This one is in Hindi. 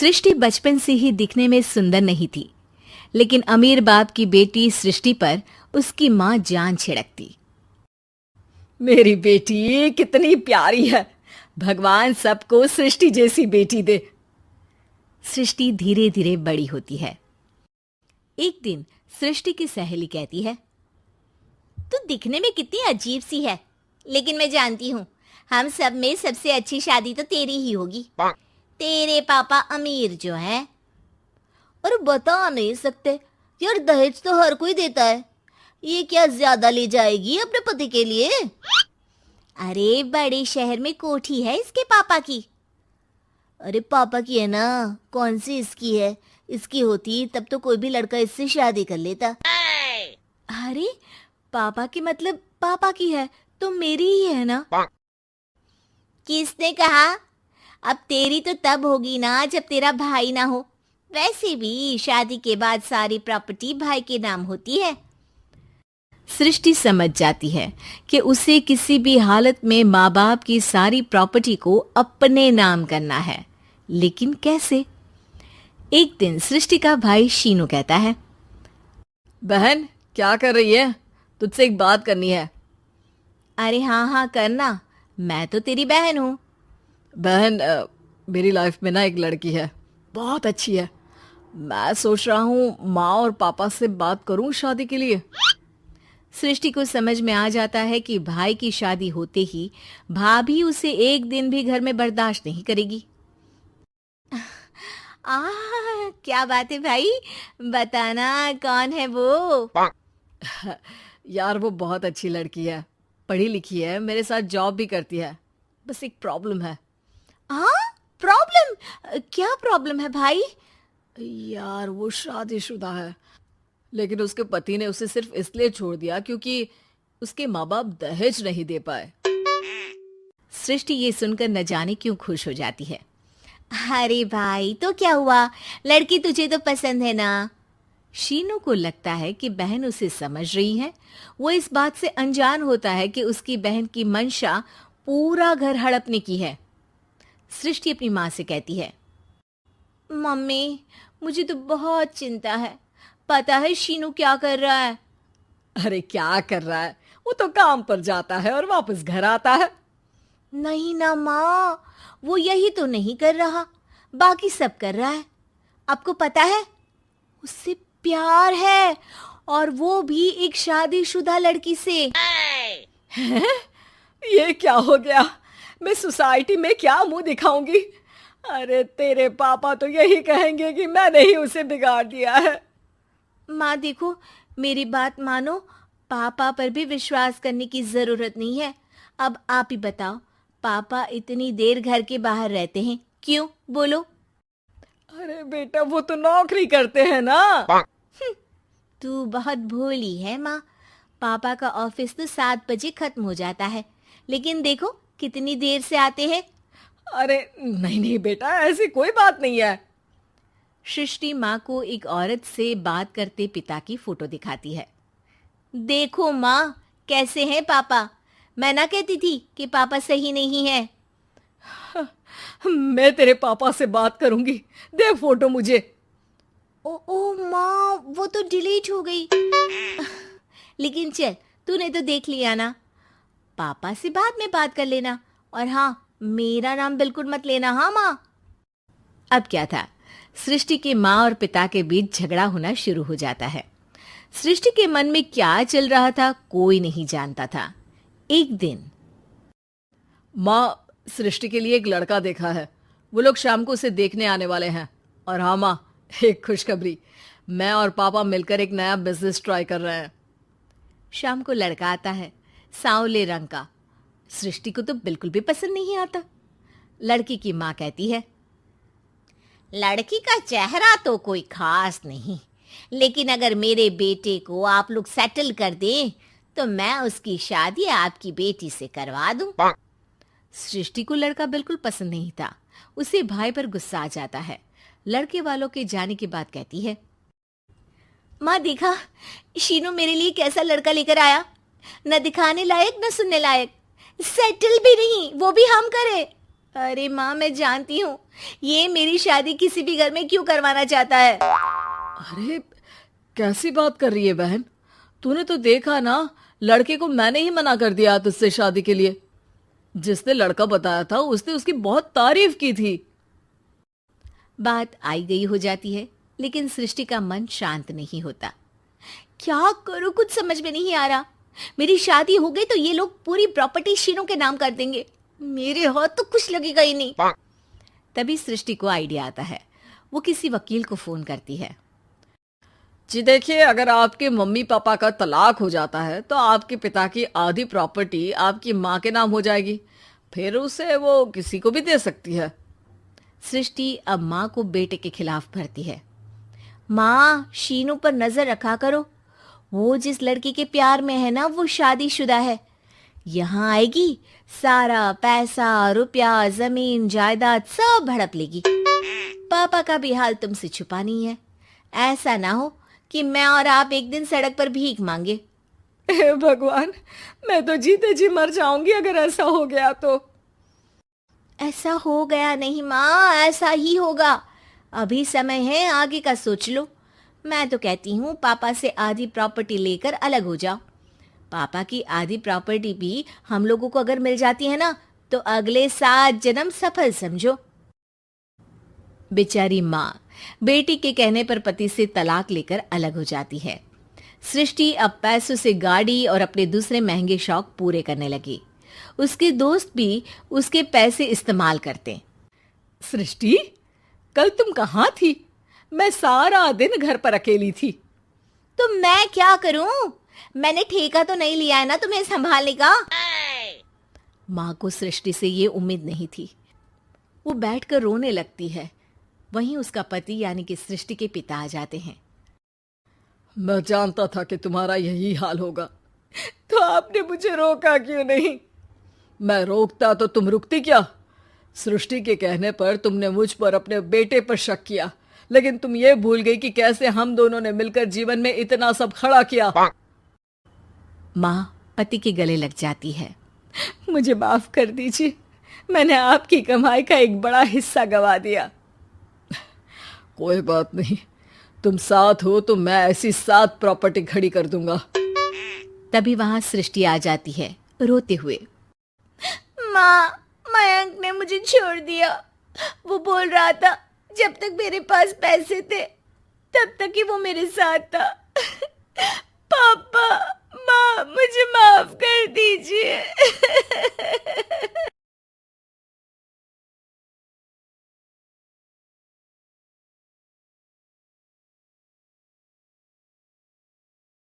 सृष्टि बचपन से ही दिखने में सुंदर नहीं थी, लेकिन अमीर बाप की बेटी सृष्टि पर उसकी माँ जान छिड़कती। मेरी बेटी कितनी प्यारी है, भगवान सबको सृष्टि जैसी बेटी दे। सृष्टि धीरे धीरे बड़ी होती है। एक दिन सृष्टि की सहेली कहती है, तू दिखने में कितनी अजीब सी है, लेकिन मैं जानती हूँ हम सब में सबसे अच्छी शादी तो तेरी ही होगी। तेरे पापा अमीर जो है। और बता नहीं सकते यार, दहेज तो हर कोई देता है, ये क्या ज्यादा ले जाएगी अपने पति के लिए? अरे बड़े शहर में कोठी है इसके पापा की। अरे पापा की है ना, कौन सी इसकी है? इसकी होती तब तो कोई भी लड़का इससे शादी कर लेता। अरे पापा की मतलब पापा की है तो मेरी ही है ना? किसने कहा? अब तेरी तो तब होगी ना जब तेरा भाई ना हो। वैसे भी शादी के बाद सारी प्रॉपर्टी भाई के नाम होती है। सृष्टि समझ जाती है कि उसे किसी भी हालत में माँ बाप की सारी प्रॉपर्टी को अपने नाम करना है, लेकिन कैसे? एक दिन सृष्टि का भाई शीनू कहता है, बहन क्या कर रही है? तुझसे एक बात करनी है। अरे हाँ हाँ करना, मैं तो तेरी बहन हूँ। बहन मेरी लाइफ में ना एक लड़की है, बहुत अच्छी है। मैं सोच रहा हूँ माँ और पापा से बात करूँ शादी के लिए। सृष्टि को समझ में आ जाता है कि भाई की शादी होते ही भाभी उसे एक दिन भी घर में बर्दाश्त नहीं करेगी। क्या बात है भाई, बताना कौन है वो? यार वो बहुत अच्छी लड़की है, पढ़ी लिखी है, मेरे साथ जॉब भी करती है। बस एक प्रॉब्लम है। हाँ प्रॉब्लम? क्या प्रॉब्लम है भाई? यार वो शादीशुदा है, लेकिन उसके पति ने उसे सिर्फ इसलिए छोड़ दिया क्योंकि उसके माँ बाप दहेज नहीं दे पाए। सृष्टि ये सुनकर न जाने क्यों खुश हो जाती है। अरे भाई तो क्या हुआ, लड़की तुझे तो पसंद है ना? शीनू को लगता है कि बहन उसे समझ रही है। वो इस बात से अनजान होता है कि उसकी बहन की मंशा पूरा घर हड़पने की है। सृष्टि अपनी माँ से कहती है, मम्मी मुझे तो बहुत चिंता है। पता है शीनू क्या कर रहा है? अरे क्या कर रहा है? वो तो काम पर जाता है और वापस घर आता है। नहीं ना माँ, वो यही तो नहीं कर रहा, बाकी सब कर रहा है। आपको पता है उससे प्यार है, और वो भी एक शादीशुदा लड़की से। हैं? ये क्या हो गया? मैं सोसाइटी में क्या मुंह दिखाऊंगी? अरे तेरे पापा तो यही कहेंगे कि मैंने ही उसे बिगाड़ दिया है। माँ देखो, मेरी बात मानो, पापा पर भी विश्वास करने की जरूरत नहीं है। अब आप ही बताओ, पापा इतनी देर घर के बाहर रहते हैं क्यों? बोलो। अरे बेटा वो तो नौकरी करते हैं ना। तू बहुत भोली है माँ। पापा का ऑफिस तो 7 बजे खत्म हो जाता है, लेकिन देखो कितनी देर से आते हैं। अरे नहीं नहीं बेटा, ऐसी कोई बात नहीं है। सृष्टि माँ को एक औरत से बात करते पिता की फोटो दिखाती है। देखो माँ कैसे हैं पापा। मैं ना कहती थी कि पापा सही नहीं है। मैं तेरे पापा से बात करूंगी, दे फोटो मुझे। ओ माँ, वो तो डिलीट हो गई। लेकिन चल, तूने तो देख लिया ना। पापा से बाद में बात कर लेना, और हाँ मेरा नाम बिल्कुल मत लेना। हाँ माँ। अब क्या था, सृष्टि के माँ और पिता के बीच झगड़ा होना शुरू हो जाता है। सृष्टि के मन में क्या चल रहा था कोई नहीं जानता था। एक दिन, माँ सृष्टि के लिए एक लड़का देखा है, वो लोग शाम को उसे देखने आने वाले हैं। और हाँ माँ, एक खुशखबरी, मैं और पापा मिलकर एक नया बिजनेस ट्राई कर रहे हैं। शाम को लड़का आता है, सांवले रंग का। सृष्टि को तो बिल्कुल भी पसंद नहीं आता। लड़की की माँ कहती है, लड़की का चेहरा तो कोई खास नहीं, लेकिन अगर मेरे बेटे को आप लोग सेटल कर दें तो मैं उसकी शादी आपकी बेटी से करवा दूं। सृष्टि को लड़का बिल्कुल पसंद नहीं था। उसे भाई पर गुस्सा आ जाता है। लड़के वालों के जाने के बाद कहती है, माँ देखा शीनू मेरे लिए कैसा लड़का लेकर आया, न दिखाने लायक न सुनने लायक, सेटल भी नहीं, वो भी हम करे। अरे माँ, मैं जानती हूँ ये मेरी शादी किसी भी घर में क्यों करवाना चाहता है। अरे कैसी बात कर रही है बहन? तूने तो देखा ना, लड़के को मैंने ही मना कर दिया तुझसे शादी के लिए। जिसने लड़का बताया था उसने उसकी बहुत तारीफ की थी। बात आई गई हो जाती है, लेकिन सृष्टि का मन शांत नहीं होता। क्या करूँ, कुछ समझ में नहीं आ रहा। मेरी शादी हो गई तो ये लोग पूरी प्रॉपर्टी शीनू के नाम कर देंगे। मेरे हाथ तो कुछ लगेगा ही नहीं। तभी सृष्टि को आइडिया आता है। वो किसी वकील को फोन करती है। जी देखिए, अगर आपके मम्मी पापा का तलाक हो जाता है तो आपके पिता की आधी प्रॉपर्टी आपकी माँ के नाम हो जाएगी, फिर उसे वो किसी को भी दे सकती है। सृष्टि अब माँ को बेटे के खिलाफ भरती है। माँ, शीनू पर नजर रखा करो। वो जिस लड़की के प्यार में है ना, वो शादीशुदा है। यहाँ आएगी, सारा पैसा, रुपया, जमीन, जायदाद सब हड़प लेगी। पापा का भी हाल तुमसे छुपा नहीं है। ऐसा ना हो कि मैं और आप एक दिन सड़क पर भीख मांगे। हे भगवान, मैं तो जीते जी मर जाऊंगी अगर ऐसा हो गया तो। ऐसा हो गया नहीं माँ, ऐसा ही होगा। अभी समय है, आगे का सोच लो। मैं तो कहती हूँ पापा से आधी प्रॉपर्टी लेकर अलग हो जाओ। पापा की आधी प्रॉपर्टी भी हम लोगों को अगर मिल जाती है ना, तो अगले 7 जन्म सफल समझो। बेचारी माँ बेटी के कहने पर पति से तलाक लेकर अलग हो जाती है। सृष्टि अब पैसों से गाड़ी और अपने दूसरे महंगे शौक पूरे करने लगी। उसके दोस्त भी उसके पैसे इस्तेमाल करते। सृष्टि, कल तुम कहाँ थी? मैं सारा दिन घर पर अकेली थी। तो मैं क्या करूं? मैंने ठेका तो नहीं लिया है ना तुम्हें संभालने का। माँ को सृष्टि से ये उम्मीद नहीं थी। वो बैठकर रोने लगती है। वहीं उसका पति यानी कि सृष्टि के पिता आ जाते हैं। मैं जानता था कि तुम्हारा यही हाल होगा, तो आपने मुझे रोका क्यों नहीं? मैं रोकता तो तुम रुकती क्या? सृष्टि के कहने पर तुमने मुझ पर, अपने बेटे पर शक किया, लेकिन तुम ये भूल गई कि कैसे हम दोनों ने मिलकर जीवन में इतना सब खड़ा किया। माँ पति के गले लग जाती है। मुझे माफ कर दीजिए, मैंने आपकी कमाई का एक बड़ा हिस्सा गवा दिया। कोई बात नहीं, तुम साथ हो तो मैं ऐसी 7 प्रॉपर्टी खड़ी कर दूंगा। तभी वहां सृष्टि आ जाती है रोते हुए। माँ, मयंक ने मुझे छोड़ दिया। वो बोल रहा था जब तक मेरे पास पैसे थे तब तक ही वो मेरे साथ था। पापा, माँ, मुझे माफ कर दीजिए।